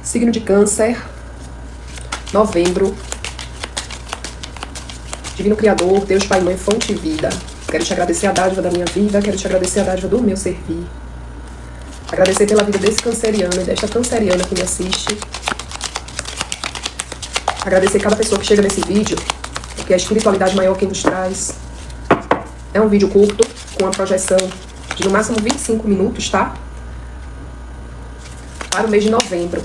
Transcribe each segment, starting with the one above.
Signo de Câncer, novembro. Divino Criador, Deus Pai, Mãe, Fonte e Vida. Quero te agradecer a dádiva da minha vida, quero te agradecer a dádiva do meu servir. Agradecer pela vida desse canceriano e desta canceriana que me assiste. Agradecer cada pessoa que chega nesse vídeo, porque a espiritualidade maior quem nos traz. É um vídeo curto, com uma projeção de no máximo 25 minutos, tá? Para o mês de novembro.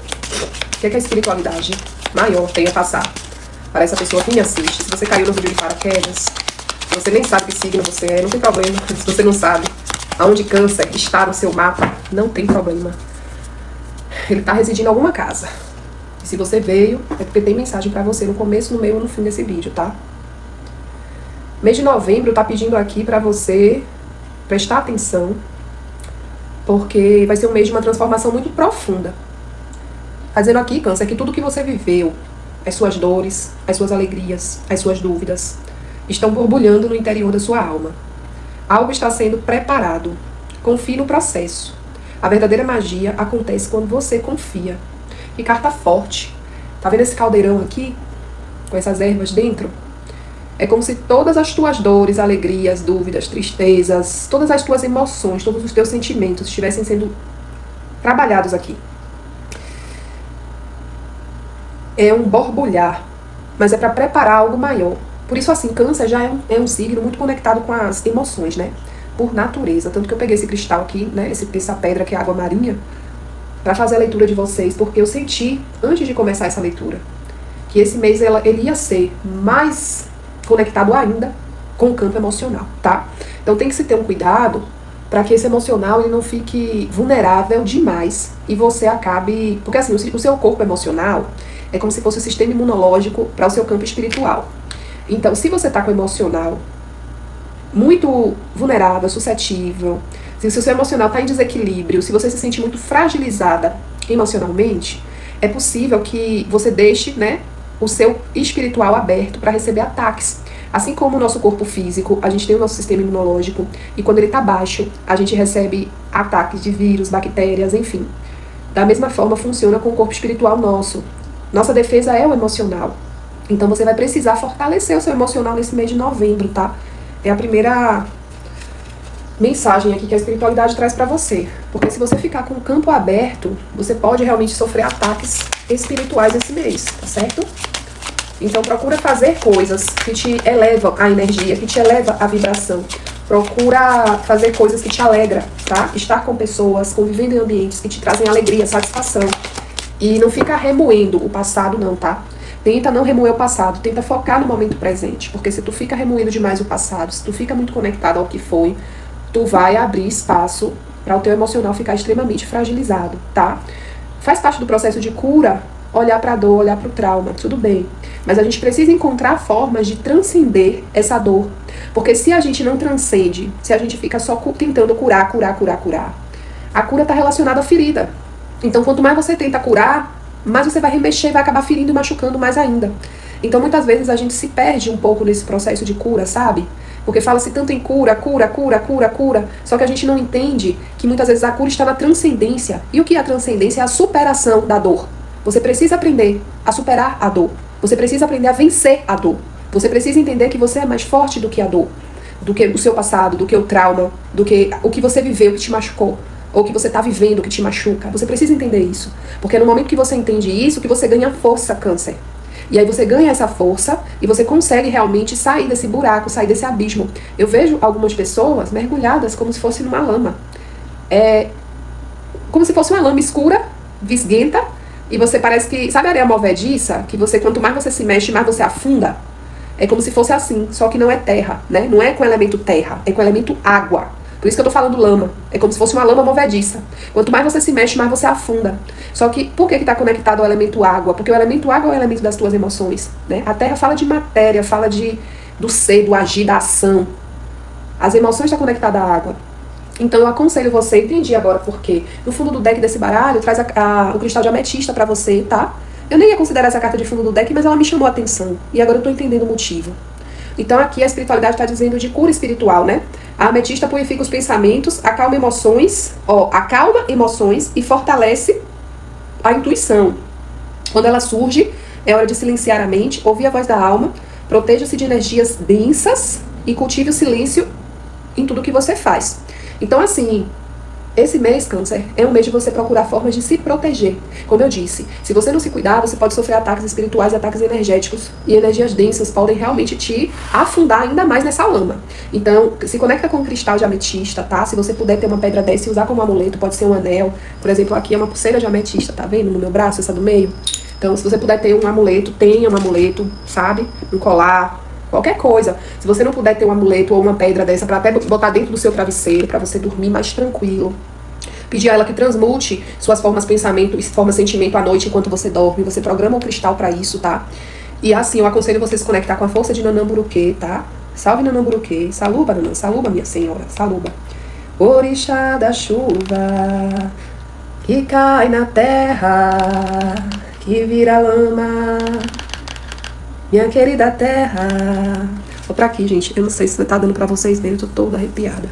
O que é que a espiritualidade maior tem a passar para essa pessoa que me assiste? Se você caiu no vídeo de paraquedas, se você nem sabe que signo você é, não tem problema. Se você não sabe aonde Câncer está no seu mapa, não tem problema. Ele está residindo em alguma casa. E se você veio, é porque tem mensagem para você no começo, no meio ou no fim desse vídeo, tá? Mês de novembro tá pedindo aqui para você prestar atenção, porque vai ser um mês de uma transformação muito profunda. Tá dizendo aqui, Câncer, que tudo que você viveu, as suas dores, as suas alegrias, as suas dúvidas, estão borbulhando no interior da sua alma. Algo está sendo preparado. Confie no processo. A verdadeira magia acontece quando você confia. Que carta forte. Tá vendo esse caldeirão aqui? Com essas ervas dentro? É como se todas as tuas dores, alegrias, dúvidas, tristezas, todas as tuas emoções, todos os teus sentimentos estivessem sendo trabalhados aqui. É um borbulhar, mas é para preparar algo maior. Por isso, assim, Câncer já é um signo muito conectado com as emoções, né? Por natureza. Tanto que eu peguei esse cristal aqui, né? Essa pedra que é água marinha, para fazer a leitura de vocês, porque eu senti, antes de começar essa leitura, que esse mês ele ia ser mais conectado ainda com o campo emocional, tá? Então tem que se ter um cuidado para que esse emocional ele não fique vulnerável demais e você acabe... Porque assim, o seu corpo emocional é como se fosse o sistema imunológico para o seu campo espiritual. Então, se você tá com o emocional muito vulnerável, suscetível, se o seu emocional tá em desequilíbrio, se você se sente muito fragilizada emocionalmente, é possível que você deixe, né, o seu espiritual aberto para receber ataques. Assim como o nosso corpo físico, a gente tem o nosso sistema imunológico, e quando ele tá baixo, a gente recebe ataques de vírus, bactérias, enfim. Da mesma forma funciona com o corpo espiritual nosso. Nossa defesa é o emocional. Então você vai precisar fortalecer o seu emocional nesse mês de novembro, tá? É a primeira mensagem aqui que a espiritualidade traz pra você. Porque se você ficar com o campo aberto, você pode realmente sofrer ataques espirituais esse mês, tá certo? Então procura fazer coisas que te elevam a energia, que te eleva a vibração. Procura fazer coisas que te alegram, tá? Estar com pessoas, convivendo em ambientes que te trazem alegria, satisfação. E não fica remoendo o passado não, tá? Tenta não remoer o passado, tenta focar no momento presente. Porque se tu fica remoendo demais o passado, se tu fica muito conectado ao que foi, tu vai abrir espaço para o teu emocional ficar extremamente fragilizado, tá? Faz parte do processo de cura olhar para a dor, olhar para o trauma, tudo bem. Mas a gente precisa encontrar formas de transcender essa dor. Porque se a gente não transcende, se a gente fica só tentando curar, a cura está relacionada à ferida. Então quanto mais você tenta curar, mais você vai remexer e vai acabar ferindo e machucando mais ainda. Então muitas vezes a gente se perde um pouco nesse processo de cura, sabe? Porque fala-se tanto em cura, só que a gente não entende que muitas vezes a cura está na transcendência. E o que é a transcendência? É a superação da dor. Você precisa aprender a superar a dor. Você precisa aprender a vencer a dor. Você precisa entender que você é mais forte do que a dor, do que o seu passado, do que o trauma, do que o que você viveu que te machucou, ou que você está vivendo que te machuca. Você precisa entender isso. Porque é no momento que você entende isso que você ganha força, Câncer. E aí você ganha essa força e você consegue realmente sair desse buraco, sair desse abismo. Eu vejo algumas pessoas mergulhadas como se fosse numa lama. É como se fosse uma lama escura, visguenta, e você parece que... Sabe a areia movediça? Que você, quanto mais você se mexe, mais você afunda? É como se fosse assim, só que não é terra, né? Não é com o elemento terra, é com o elemento água. Por isso que eu tô falando lama. É como se fosse uma lama movediça. Quanto mais você se mexe, mais você afunda. Só que, por que tá conectado ao elemento água? Porque o elemento água é o elemento das tuas emoções, né? A terra fala de matéria, fala do ser, do agir, da ação. As emoções estão conectadas à água. Então eu aconselho você, entendi agora por quê. No fundo do deck desse baralho, traz o cristal de ametista pra você, tá? Eu nem ia considerar essa carta de fundo do deck, mas ela me chamou a atenção. E agora eu tô entendendo o motivo. Então aqui a espiritualidade está dizendo de cura espiritual, né? A ametista purifica os pensamentos, acalma emoções e fortalece a intuição. Quando ela surge, é hora de silenciar a mente, ouvir a voz da alma, proteja-se de energias densas e cultive o silêncio em tudo que você faz. Então, assim, esse mês, Câncer, é um mês de você procurar formas de se proteger. Como eu disse, se você não se cuidar, você pode sofrer ataques espirituais, ataques energéticos, e energias densas podem realmente te afundar ainda mais nessa lama. Então, se conecta com um cristal de ametista, tá? Se você puder ter uma pedra dessa e usar como amuleto, pode ser um anel. Por exemplo, aqui é uma pulseira de ametista, tá vendo? No meu braço, essa do meio. Então, se você puder ter um amuleto, tenha um amuleto, sabe? Um colar, qualquer coisa. Se você não puder ter um amuleto ou uma pedra dessa para até botar dentro do seu travesseiro, para você dormir mais tranquilo. Pedir a ela que transmute suas formas pensamento e formas sentimento à noite enquanto você dorme. Você programa o cristal para isso, tá? E assim, eu aconselho você se conectar com a força de Nanamburuquê, tá? Salve Nanamburuquê. Saluba, Nanã. Saluba, minha senhora. Saluba. Orixá da chuva que cai na terra, que vira lama, minha querida terra. Vou pra aqui, gente. Eu não sei se tá dando pra vocês verem. Eu tô toda arrepiada.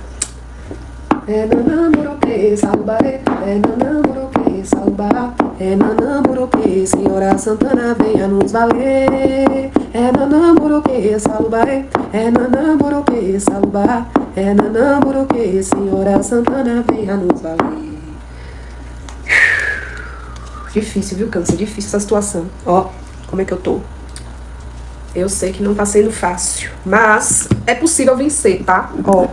É Nanamburuquê, salubaré. É Nanamburuquê, salubá. É Nanamburuquê, Senhora Santana, venha nos valer. É Nanamburuquê, salubaré. É Nanamburuquê, salubá. É Nanamburuquê, Senhora Santana, venha nos valer. Difícil, viu, Câncer? Difícil essa situação. Ó, como é que eu tô. Eu sei que não tá sendo fácil, mas é possível vencer, tá? Ó,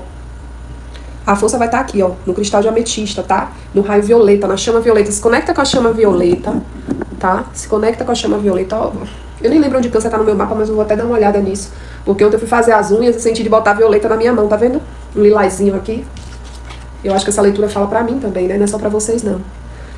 a força vai estar aqui, ó, no cristal de ametista, tá? No raio violeta, na chama violeta. Se conecta com a chama violeta, tá? Se conecta com a chama violeta, ó. Eu nem lembro onde Câncer tá no meu mapa, mas eu vou até dar uma olhada nisso. Porque ontem eu fui fazer as unhas e senti de botar a violeta na minha mão, tá vendo? Um lilazinho aqui. Eu acho que essa leitura fala pra mim também, né? Não é só pra vocês, não.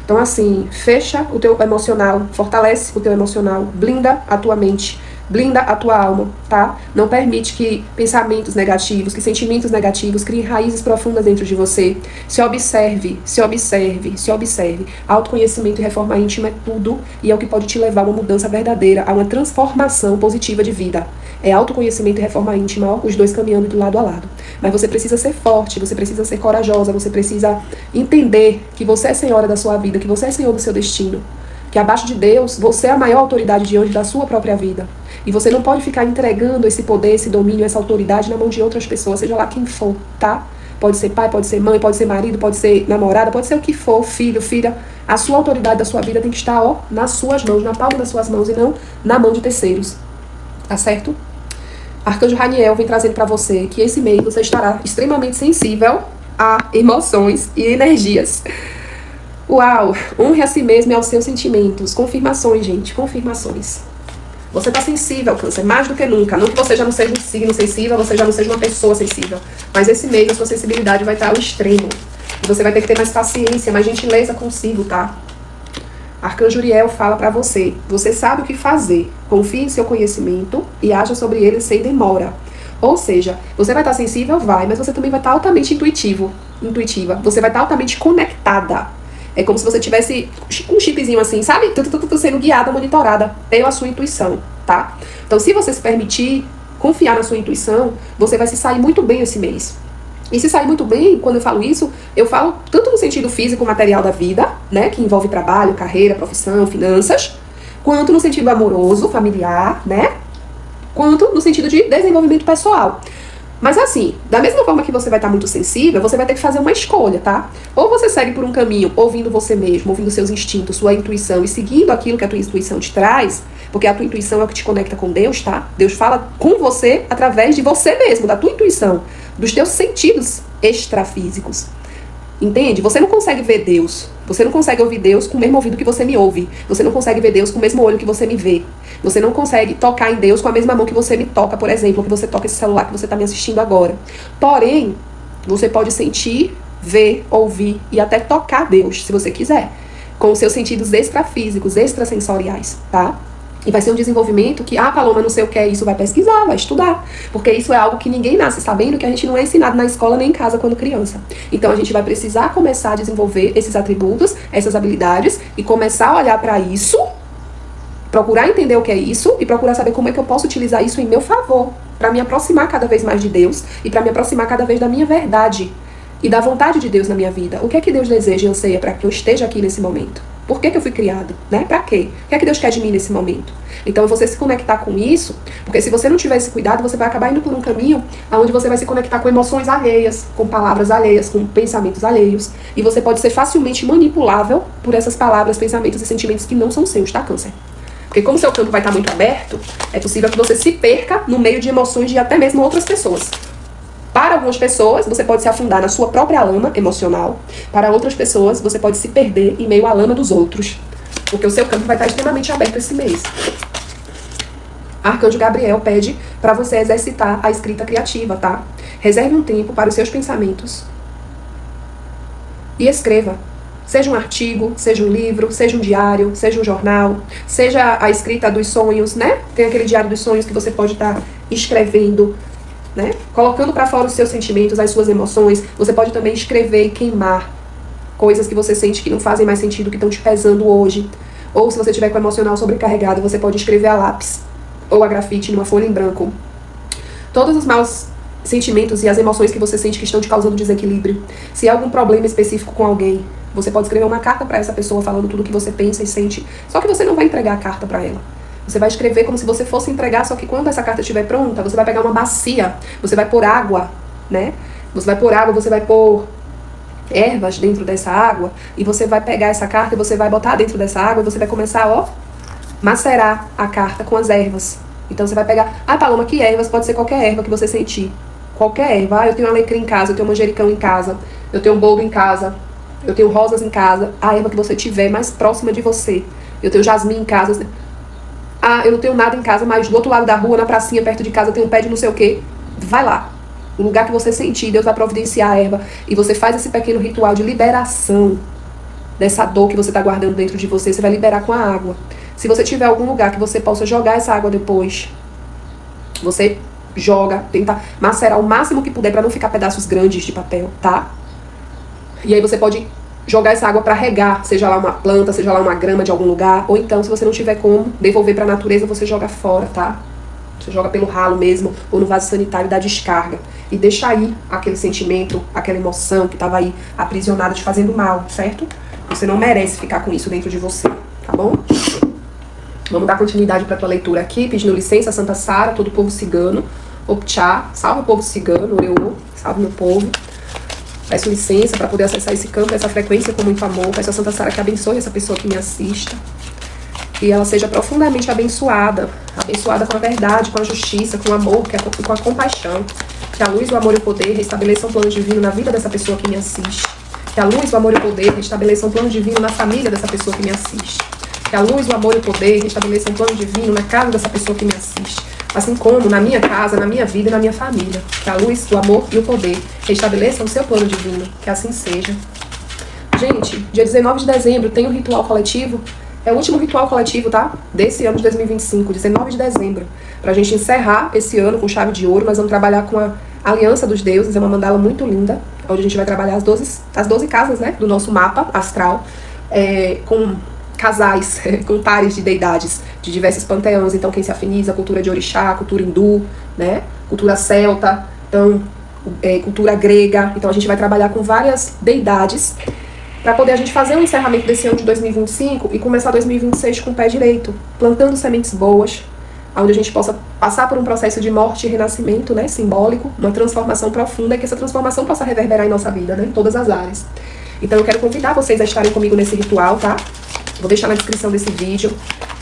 Então, assim, fecha o teu emocional, fortalece o teu emocional, blinda a tua mente, blinda a tua alma, tá? Não permite que pensamentos negativos, que sentimentos negativos criem raízes profundas dentro de você. Se observe, se observe, se observe. Autoconhecimento e reforma íntima é tudo e é o que pode te levar a uma mudança verdadeira, a uma transformação positiva de vida. É autoconhecimento e reforma íntima, ó, os dois caminhando de lado a lado. Mas você precisa ser forte, você precisa ser corajosa, você precisa entender que você é senhora da sua vida, que você é senhor do seu destino. Que abaixo de Deus, você é a maior autoridade diante da sua própria vida. E você não pode ficar entregando esse poder, esse domínio, essa autoridade na mão de outras pessoas, seja lá quem for, tá? Pode ser pai, pode ser mãe, pode ser marido, pode ser namorada, pode ser o que for, filho, filha. A sua autoridade da sua vida tem que estar, ó, nas suas mãos, na palma das suas mãos e não na mão de terceiros. Tá certo? Arcanjo Raniel vem trazendo pra você que esse mês você estará extremamente sensível a emoções e energias. Uau! Honre a si mesmo e aos seus sentimentos. Confirmações, gente. Confirmações. Você tá sensível, Câncer, mais do que nunca. Não que você já não seja um signo sensível, você já não seja uma pessoa sensível. Mas esse mês a sua sensibilidade vai estar ao extremo. E você vai ter que ter mais paciência, mais gentileza consigo, tá? Arcanjo Uriel fala pra você. Você sabe o que fazer. Confie em seu conhecimento e haja sobre ele sem demora. Ou seja, você vai estar sensível, vai, mas você também vai estar altamente intuitiva. Você vai estar altamente conectada. É como se você tivesse um chipzinho assim, sabe? Tudo sendo guiada, monitorada pela sua intuição, tá? Então, se você se permitir confiar na sua intuição, você vai se sair muito bem esse mês. E se sair muito bem, quando eu falo isso, eu falo tanto no sentido físico, material da vida, né? Que envolve trabalho, carreira, profissão, finanças, quanto no sentido amoroso, familiar, né? Quanto no sentido de desenvolvimento pessoal. Mas assim, da mesma forma que você vai estar muito sensível, você vai ter que fazer uma escolha, tá? Ou você segue por um caminho ouvindo você mesmo, ouvindo seus instintos, sua intuição e seguindo aquilo que a tua intuição te traz, porque a tua intuição é o que te conecta com Deus, tá? Deus fala com você através de você mesmo, da tua intuição, dos teus sentidos extrafísicos. Entende? Você não consegue ver Deus. Você não consegue ouvir Deus com o mesmo ouvido que você me ouve. Você não consegue ver Deus com o mesmo olho que você me vê. Você não consegue tocar em Deus com a mesma mão que você me toca, por exemplo, que você toca esse celular que você está me assistindo agora. Porém, você pode sentir, ver, ouvir e até tocar Deus, se você quiser, com os seus sentidos extrafísicos, extrasensoriais, tá? E vai ser um desenvolvimento que, Paloma, não sei o que é isso, vai pesquisar, vai estudar. Porque isso é algo que ninguém nasce sabendo, que a gente não é ensinado na escola nem em casa quando criança. Então a gente vai precisar começar a desenvolver esses atributos, essas habilidades, e começar a olhar para isso, procurar entender o que é isso, e procurar saber como é que eu posso utilizar isso em meu favor, para me aproximar cada vez mais de Deus, e para me aproximar cada vez da minha verdade, e da vontade de Deus na minha vida. O que é que Deus deseja e anseia para que eu esteja aqui nesse momento? Por que eu fui criado? Né? Pra quê? O que é que Deus quer de mim nesse momento? Então, você se conectar com isso, porque se você não tiver esse cuidado, você vai acabar indo por um caminho onde você vai se conectar com emoções alheias, com palavras alheias, com pensamentos alheios. E você pode ser facilmente manipulável por essas palavras, pensamentos e sentimentos que não são seus, tá, Câncer? Porque como seu campo vai estar muito aberto, é possível que você se perca no meio de emoções de até mesmo outras pessoas. Para algumas pessoas, você pode se afundar na sua própria lama emocional. Para outras pessoas, você pode se perder em meio à lama dos outros. Porque o seu campo vai estar extremamente aberto esse mês. Arcanjo Gabriel pede para você exercitar a escrita criativa, tá? Reserve um tempo para os seus pensamentos e escreva. Seja um artigo, seja um livro, seja um diário, seja um jornal, seja a escrita dos sonhos, né? Tem aquele diário dos sonhos que você pode estar escrevendo, né? Colocando para fora os seus sentimentos, as suas emoções. Você pode também escrever e queimar coisas que você sente que não fazem mais sentido, que estão te pesando hoje. Ou se você tiver com o emocional sobrecarregado, você pode escrever a lápis ou a grafite numa folha em branco. Todos os maus sentimentos e as emoções que você sente que estão te causando desequilíbrio. Se há algum problema específico com alguém, você pode escrever uma carta para essa pessoa falando tudo o que você pensa e sente. Só que você não vai entregar a carta para ela. Você vai escrever como se você fosse entregar, só que quando essa carta estiver pronta, você vai pegar uma bacia, você vai pôr água, né? Você vai pôr água, você vai pôr ervas dentro dessa água, e você vai pegar essa carta e você vai botar dentro dessa água e você vai começar, ó, macerar a carta com as ervas. Então você vai pegar, Paloma, que ervas? Pode ser qualquer erva que você sentir. Qualquer erva. Eu tenho alecrim em casa, eu tenho manjericão em casa, eu tenho boldo em casa, eu tenho rosas em casa. A erva que você tiver mais próxima de você. Eu tenho jasmim em casa. Eu não tenho nada em casa, mas do outro lado da rua, na pracinha, perto de casa, tem um pé de não sei o quê. Vai lá. O lugar que você sentir, Deus vai providenciar a erva. E você faz esse pequeno ritual de liberação dessa dor que você está guardando dentro de você. Você vai liberar com a água. Se você tiver algum lugar que você possa jogar essa água depois, você joga, tenta macerar o máximo que puder para não ficar pedaços grandes de papel, tá? E aí você pode jogar essa água para regar, seja lá uma planta, seja lá uma grama de algum lugar, ou então, se você não tiver como devolver para a natureza, você joga fora, tá? Você joga pelo ralo mesmo, ou no vaso sanitário, dá descarga. E deixa aí aquele sentimento, aquela emoção que estava aí aprisionada te fazendo mal, certo? Você não merece ficar com isso dentro de você, tá bom? Vamos dar continuidade para a tua leitura aqui, pedindo licença a Santa Sara, todo o povo cigano, Opchá, salve o povo cigano, Oreô, salve meu povo. Peço licença para poder acessar esse campo, essa frequência com muito amor. Peço a Santa Sara que abençoe essa pessoa que me assista. Que ela seja profundamente abençoada. Abençoada com a verdade, com a justiça, com o amor, com a compaixão. Que a luz, o amor e o poder restabeleçam um plano divino na vida dessa pessoa que me assiste. Que a luz, o amor e o poder restabeleçam um plano divino na família dessa pessoa que me assiste. Que a luz, o amor e o poder restabeleçam um plano divino na casa dessa pessoa que me assiste. Assim como na minha casa, na minha vida e na minha família. Que a luz, o amor e o poder restabeleçam o seu plano divino. Que assim seja. Gente, dia 19 de dezembro tem um ritual coletivo. É o último ritual coletivo, tá? Desse ano de 2025, 19 de dezembro. Pra gente encerrar esse ano com chave de ouro, nós vamos trabalhar com a Aliança dos Deuses. É uma mandala muito linda, onde a gente vai trabalhar as 12 casas, né, do nosso mapa astral, com casais, com pares de deidades de diversos panteões. Então, quem se afiniza, cultura de orixá, cultura hindu, né, cultura celta, então, cultura grega. Então, a gente vai trabalhar com várias deidades para poder a gente fazer o encerramento desse ano de 2025 e começar 2026 com o pé direito, plantando sementes boas, onde a gente possa passar por um processo de morte e renascimento, né, simbólico, uma transformação profunda, e que essa transformação possa reverberar em nossa vida, né, em todas as áreas. Então eu quero convidar vocês a estarem comigo nesse ritual, tá? Vou deixar na descrição desse vídeo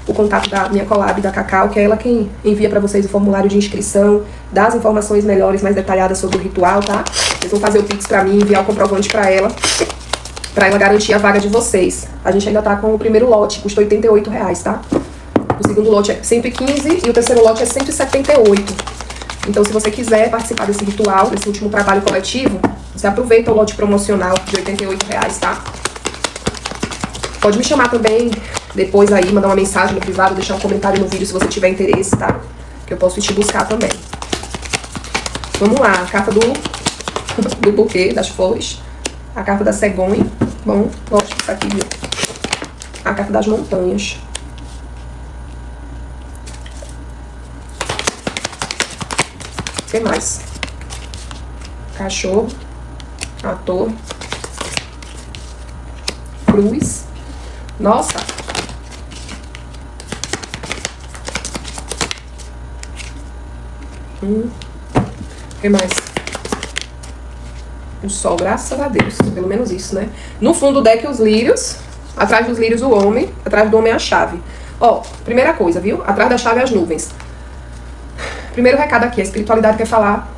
o contato da minha collab, da Cacau, que é ela quem envia para vocês o formulário de inscrição, dá as informações melhores, mais detalhadas sobre o ritual, tá? Vocês vão fazer o Pix para mim, enviar o comprovante para ela garantir a vaga de vocês. A gente ainda tá com o primeiro lote, custa R$88, tá? O segundo lote é 115 e o terceiro lote é 178. Então, se você quiser participar desse ritual, desse último trabalho coletivo, você aproveita o lote promocional de R$88, tá? Pode me chamar também depois aí, mandar uma mensagem no privado, deixar um comentário no vídeo se você tiver interesse, tá? Que eu posso ir te buscar também. Vamos lá, a carta do buquê, das flores. A carta da cegonha. Bom, gosto disso aqui, viu? A carta das montanhas. O que mais? Cachorro. A torre. Cruz. Nossa. O que mais? O sol, graças a Deus. Pelo menos isso, né? No fundo do deck, os lírios. Atrás dos lírios, o homem. Atrás do homem, a chave. Ó, primeira coisa, viu? Atrás da chave, as nuvens. Primeiro recado aqui, a espiritualidade quer falar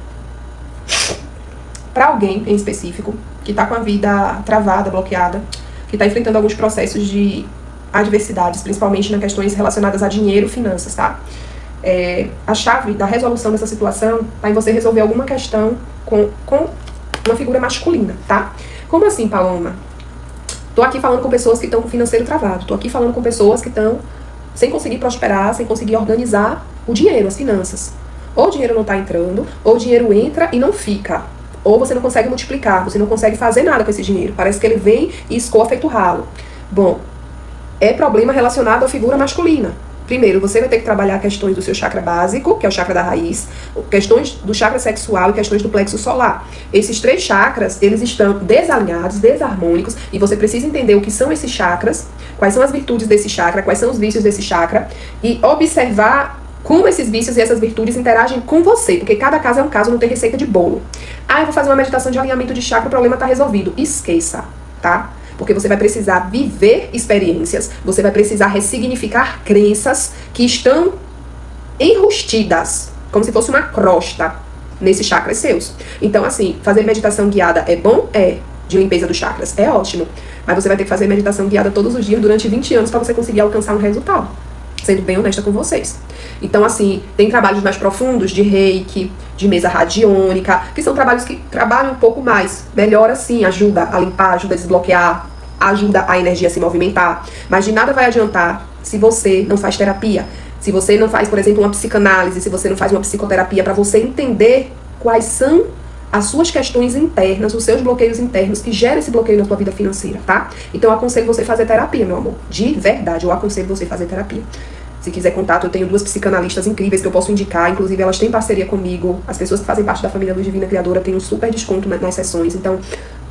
pra alguém em específico que tá com a vida travada, bloqueada, que tá enfrentando alguns processos de adversidades, principalmente nas questões relacionadas a dinheiro e finanças, tá? A chave da resolução dessa situação tá em você resolver alguma questão com uma figura masculina, tá? Como assim, Paloma? Tô aqui falando com pessoas que estão com o financeiro travado. Tô aqui falando com pessoas que estão sem conseguir prosperar, sem conseguir organizar o dinheiro, as finanças. Ou o dinheiro não tá entrando, ou o dinheiro entra e não fica. Ou você não consegue multiplicar, você não consegue fazer nada com esse dinheiro. Parece que ele vem e escoa feito ralo. Bom, é problema relacionado à figura masculina. Primeiro, você vai ter que trabalhar questões do seu chakra básico, que é o chakra da raiz, questões do chakra sexual e questões do plexo solar. Esses 3 chakras, eles estão desalinhados, desarmônicos, e você precisa entender o que são esses chakras, quais são as virtudes desse chakra, quais são os vícios desse chakra, e observar como esses vícios e essas virtudes interagem com você, porque cada caso é um caso, não tem receita de bolo. Ah, eu vou fazer uma meditação de alinhamento de chakra, o problema está resolvido. Esqueça, tá? Porque você vai precisar viver experiências, você vai precisar ressignificar crenças que estão enrustidas, como se fosse uma crosta nesses chakras seus. Então, assim, fazer meditação guiada é bom? É. De limpeza dos chakras? É ótimo. Mas você vai ter que fazer meditação guiada todos os dias durante 20 anos para você conseguir alcançar um resultado. Sendo bem honesta com vocês. Então, assim, tem trabalhos mais profundos de reiki, de mesa radiônica, que são trabalhos que trabalham um pouco mais. Melhora, sim, ajuda a limpar, ajuda a desbloquear, ajuda a energia a se movimentar. Mas de nada vai adiantar se você não faz terapia. Se você não faz, por exemplo, uma psicanálise, se você não faz uma psicoterapia para você entender quais são as suas questões internas, os seus bloqueios internos que geram esse bloqueio na sua vida financeira, tá? Então eu aconselho você fazer terapia, meu amor. De verdade, eu aconselho você fazer terapia. Se quiser contato, eu tenho 2 psicanalistas incríveis que eu posso indicar. Inclusive, elas têm parceria comigo. As pessoas que fazem parte da família Luz Divina Criadora têm um super desconto nas sessões. Então,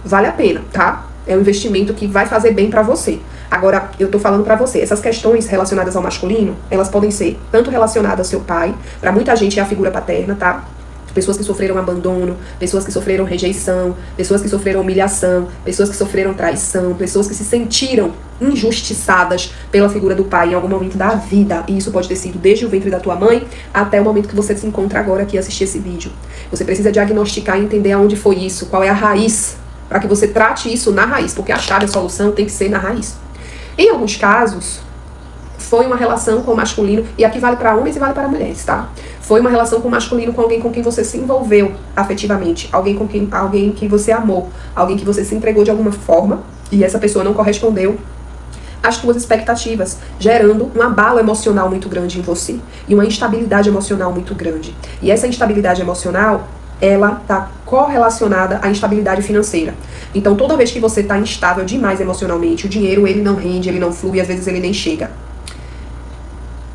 vale a pena, tá? É um investimento que vai fazer bem pra você. Agora, eu tô falando pra você, essas questões relacionadas ao masculino, elas podem ser tanto relacionadas ao seu pai, pra muita gente é a figura paterna, tá? Pessoas que sofreram abandono, pessoas que sofreram rejeição, pessoas que sofreram humilhação, pessoas que sofreram traição, pessoas que se sentiram injustiçadas pela figura do pai em algum momento da vida. E isso pode ter sido desde o ventre da tua mãe até o momento que você se encontra agora aqui assistir esse vídeo. Você precisa diagnosticar e entender aonde foi isso, qual é a raiz, para que você trate isso na raiz, porque a chave, a solução tem que ser na raiz. Em alguns casos, foi uma relação com o masculino, e aqui vale para homens e vale para mulheres, tá? Foi uma relação com o masculino com alguém com quem você se envolveu afetivamente, alguém que você amou, alguém que você se entregou de alguma forma, e essa pessoa não correspondeu às suas expectativas, gerando um abalo emocional muito grande em você, e uma instabilidade emocional muito grande. E essa instabilidade emocional, ela está correlacionada à instabilidade financeira. Então, toda vez que você está instável demais emocionalmente, o dinheiro, ele não rende, ele não flui, às vezes ele nem chega.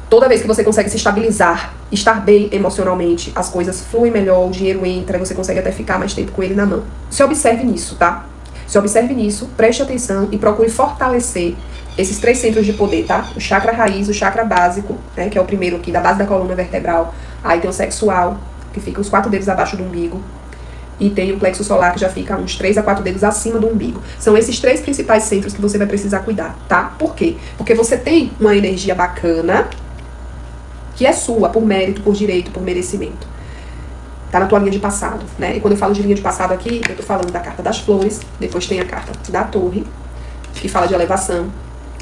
Toda vez que você consegue se estabilizar, estar bem emocionalmente, as coisas fluem melhor, o dinheiro entra, você consegue até ficar mais tempo com ele na mão. Se observe nisso, tá? Se observe nisso, preste atenção e procure fortalecer esses 3 centros de poder, tá? O chakra raiz, o chakra básico, né, que é o primeiro aqui, da base da coluna vertebral. Aí tem o sexual, que fica os 4 dedos abaixo do umbigo. E tem o plexo solar, que já fica uns 3 a 4 dedos acima do umbigo. São esses 3 principais centros que você vai precisar cuidar, tá? Por quê? Porque você tem uma energia bacana, que é sua, por mérito, por direito, por merecimento. Tá na tua linha de passado, né? E quando eu falo de linha de passado aqui, eu tô falando da carta das flores, depois tem a carta da torre, que fala de elevação,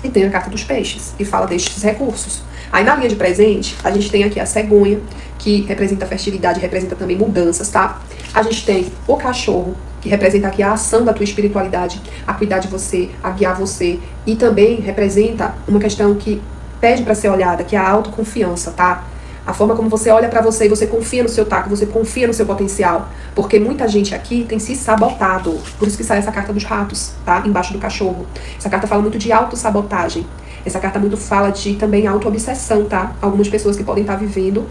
e tem a carta dos peixes, que fala destes recursos. Aí na linha de presente, a gente tem aqui a cegonha, que representa fertilidade, representa também mudanças, tá? A gente tem o cachorro, que representa aqui a ação da tua espiritualidade, a cuidar de você, a guiar você, e também representa uma questão que pede para ser olhada, que é a autoconfiança, tá? A forma como você olha pra você e você confia no seu taco, você confia no seu potencial. Porque muita gente aqui tem se sabotado. Por isso que sai essa carta dos ratos, tá? Embaixo do cachorro. Essa carta fala muito de autossabotagem. Essa carta muito fala de também autoobsessão, tá? Algumas pessoas que podem estar vivendo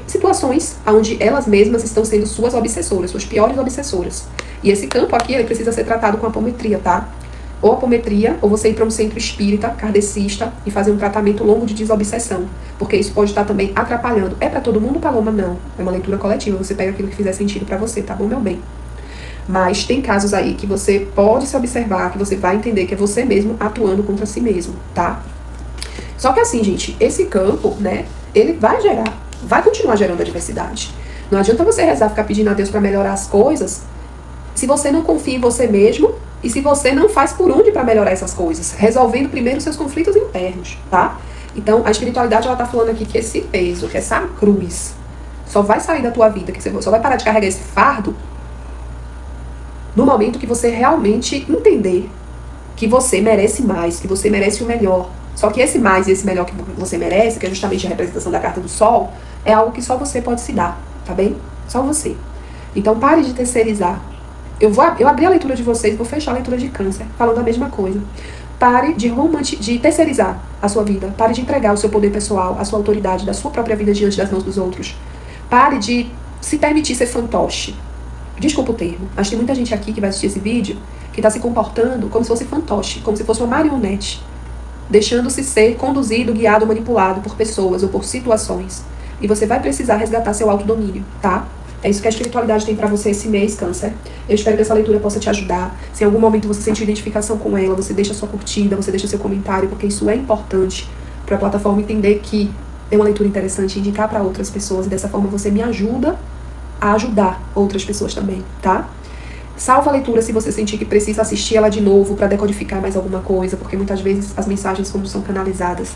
situações onde elas mesmas estão sendo suas obsessoras, suas piores obsessoras. E esse campo aqui, ele precisa ser tratado com apometria, tá? ou apometria, ou você ir para um centro espírita, kardecista, e fazer um tratamento longo de desobsessão. Porque isso pode estar também atrapalhando. É para todo mundo, Paloma? Não. É uma leitura coletiva. Você pega aquilo que fizer sentido para você, tá bom, meu bem? Mas tem casos aí que você pode se observar, que você vai entender que é você mesmo atuando contra si mesmo, tá? Só que assim, gente, esse campo, né, ele vai continuar gerando adversidade. Não adianta você rezar, ficar pedindo a Deus para melhorar as coisas, se você não confia em você mesmo e se você não faz por onde para melhorar essas coisas, resolvendo primeiro seus conflitos internos, tá? Então, a espiritualidade, ela tá falando aqui que esse peso, que essa cruz, só vai sair da tua vida, que você só vai parar de carregar esse fardo no momento que você realmente entender que você merece mais, que você merece o melhor. Só que esse mais e esse melhor que você merece, que é justamente a representação da carta do Sol, é algo que só você pode se dar, tá bem? Só você. Então, pare de terceirizar. Eu abri a leitura de vocês, vou fechar a leitura de Câncer, falando a mesma coisa. Pare de terceirizar a sua vida. Pare de entregar o seu poder pessoal, a sua autoridade da sua própria vida diante das mãos dos outros. Pare de se permitir ser fantoche. Desculpa o termo, mas tem muita gente aqui que vai assistir esse vídeo que está se comportando como se fosse fantoche, como se fosse uma marionete, deixando-se ser conduzido, guiado, manipulado por pessoas ou por situações. E você vai precisar resgatar seu autodomínio, tá? É isso que a espiritualidade tem pra você esse mês, Câncer. Eu espero que essa leitura possa te ajudar. Se em algum momento você sentir identificação com ela, você deixa sua curtida, você deixa seu comentário, porque isso é importante pra plataforma entender que é uma leitura interessante e indicar pra outras pessoas. E dessa forma você me ajuda a ajudar outras pessoas também, tá? Salva a leitura se você sentir que precisa assistir ela de novo pra decodificar mais alguma coisa, porque muitas vezes as mensagens, como são canalizadas,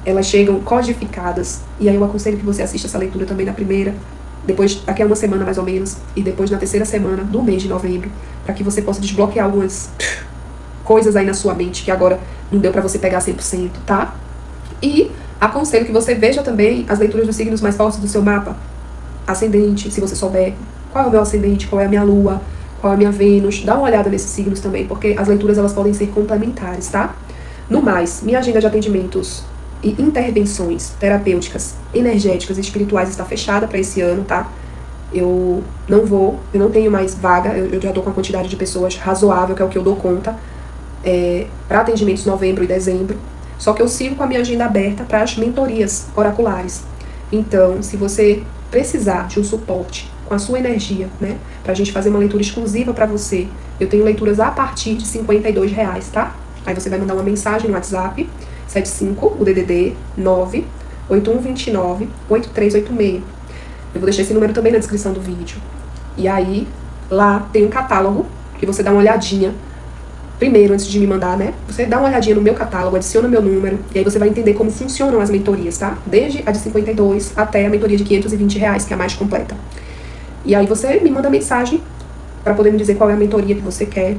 elas chegam codificadas. E aí eu aconselho que você assista essa leitura também na primeira, depois, daqui a uma semana mais ou menos, e depois na terceira semana do mês de novembro, para que você possa desbloquear algumas coisas aí na sua mente que agora não deu para você pegar 100%, tá? E aconselho que você veja também as leituras dos signos mais fortes do seu mapa. Ascendente, se você souber qual é o meu ascendente, qual é a minha lua, qual é a minha Vênus, dá uma olhada nesses signos também, porque as leituras elas podem ser complementares, tá? No mais, minha agenda de atendimentos e intervenções terapêuticas, energéticas e espirituais está fechada para esse ano, tá? Eu não tenho mais vaga, eu já dou com a quantidade de pessoas razoável, que é o que eu dou conta, para atendimentos novembro e dezembro. Só que eu sigo com a minha agenda aberta para as mentorias oraculares. Então, se você precisar de um suporte com a sua energia, né, pra gente fazer uma leitura exclusiva para você, eu tenho leituras a partir de R$52, tá? Aí você vai mandar uma mensagem no WhatsApp, 75, o DDD 981298386. Eu vou deixar esse número também na descrição do vídeo. E aí, lá tem um catálogo que você dá uma olhadinha. Primeiro, antes de me mandar, né? Você dá uma olhadinha no meu catálogo, adiciona meu número, e aí você vai entender como funcionam as mentorias, tá? Desde a de 52 até a mentoria de R$520, que é a mais completa. E aí você me manda mensagem para poder me dizer qual é a mentoria que você quer.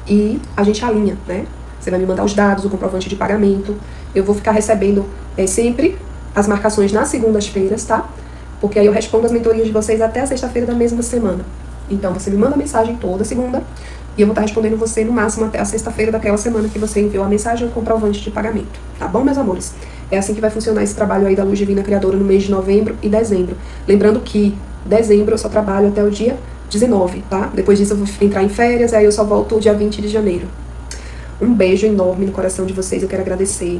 E a gente alinha, né? Você vai me mandar os dados, o comprovante de pagamento. Eu vou ficar recebendo sempre as marcações nas segundas-feiras, tá? Porque aí eu respondo as mentorias de vocês até a sexta-feira da mesma semana. Então você me manda a mensagem toda segunda e eu vou estar respondendo você no máximo até a sexta-feira daquela semana que você enviou a mensagem ou o comprovante de pagamento. Tá bom, meus amores? É assim que vai funcionar esse trabalho aí da Luz Divina Criadora no mês de novembro e dezembro. Lembrando que dezembro eu só trabalho até o dia 19, tá? Depois disso eu vou entrar em férias e aí eu só volto o dia 20 de janeiro. Um beijo enorme no coração de vocês. Eu quero agradecer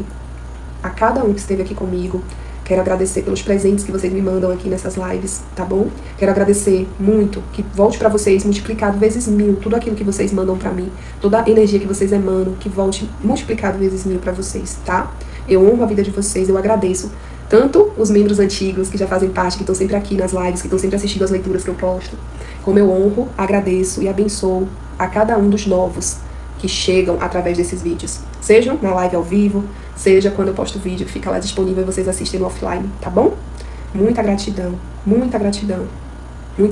a cada um que esteve aqui comigo. Quero agradecer pelos presentes que vocês me mandam aqui nessas lives, tá bom? Quero agradecer muito, que volte pra vocês multiplicado vezes 1000, tudo aquilo que vocês mandam pra mim, toda a energia que vocês emanam, que volte multiplicado vezes 1000 pra vocês, tá? Eu honro a vida de vocês, eu agradeço tanto os membros antigos que já fazem parte, que estão sempre aqui nas lives, que estão sempre assistindo as leituras que eu posto, como eu honro, agradeço e abençoo a cada um dos novos que chegam através desses vídeos. Sejam na live ao vivo, seja quando eu posto o vídeo que fica lá disponível e vocês assistem no offline, tá bom? Muita gratidão, muita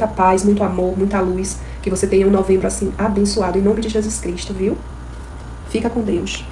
paz, muito amor, muita luz. Que você tenha um novembro assim abençoado em nome de Jesus Cristo, viu? Fica com Deus.